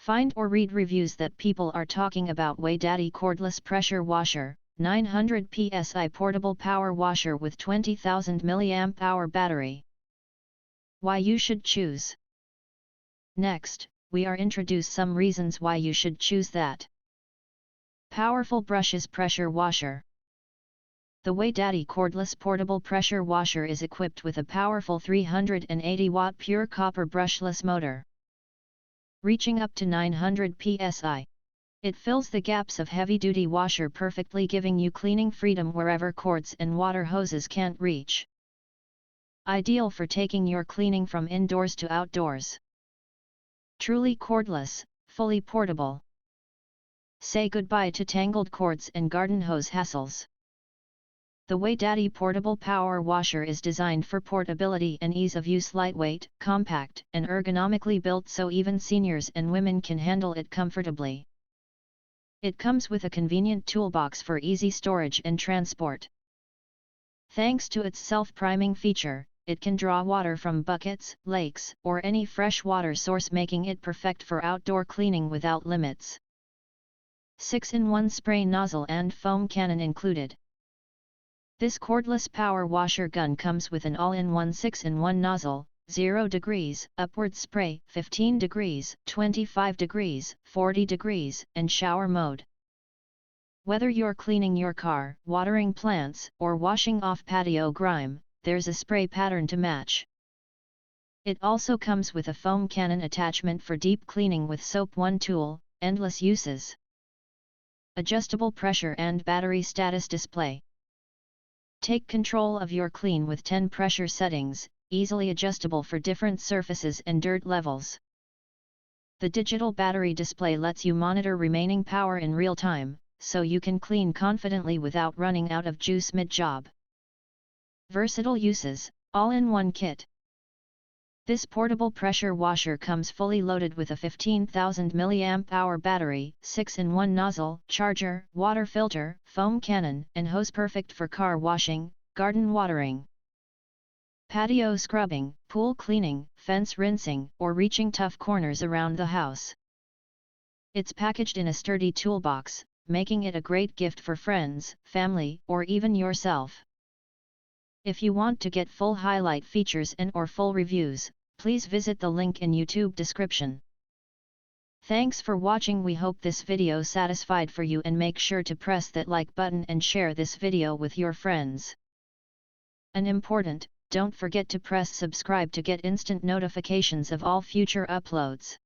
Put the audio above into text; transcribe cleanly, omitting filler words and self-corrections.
Find or read reviews that people are talking about WADADDY Cordless Pressure Washer, 900 psi portable power washer with 20,000 mAh battery. Why you should choose. Next, we are introduce some reasons why you should choose that. Powerful brushes pressure washer. The WADADDY Cordless Portable Pressure Washer is equipped with a powerful 380-watt pure copper brushless motor. Reaching up to 900 psi. It fills the gaps of heavy-duty washer perfectly, giving you cleaning freedom wherever cords and water hoses can't reach. Ideal for taking your cleaning from indoors to outdoors. Truly cordless, fully portable. Say goodbye to tangled cords and garden hose hassles. The WADADDY Portable Power Washer is designed for portability and ease of use, lightweight, compact, and ergonomically built so even seniors and women can handle it comfortably. It comes with a convenient toolbox for easy storage and transport. Thanks to its self-priming feature, it can draw water from buckets, lakes, or any fresh water source, making it perfect for outdoor cleaning without limits. 6-in-1 spray nozzle and foam cannon included. This cordless power washer gun comes with an all-in-one 6-in-1 nozzle, 0 degrees, upward spray, 15 degrees, 25 degrees, 40 degrees, and shower mode. Whether you're cleaning your car, watering plants, or washing off patio grime, there's a spray pattern to match. It also comes with a foam cannon attachment for deep cleaning with soap. One tool, endless uses. Adjustable pressure and battery status display. Take control of your clean with 10 pressure settings, easily adjustable for different surfaces and dirt levels. The digital battery display lets you monitor remaining power in real time, so you can clean confidently without running out of juice mid-job. Versatile uses, all-in-one kit. This portable pressure washer comes fully loaded with a 15,000 mAh battery, 6-in-1 nozzle, charger, water filter, foam cannon, and hose, perfect for car washing, garden watering, patio scrubbing, pool cleaning, fence rinsing, or reaching tough corners around the house. It's packaged in a sturdy toolbox, making it a great gift for friends, family, or even yourself. If you want to get full highlight features and/or full reviews, please visit the link in YouTube description. Thanks for watching. We hope this video satisfied for you, and make sure to press that like button and share this video with your friends. And important, don't forget to press subscribe to get instant notifications of all future uploads.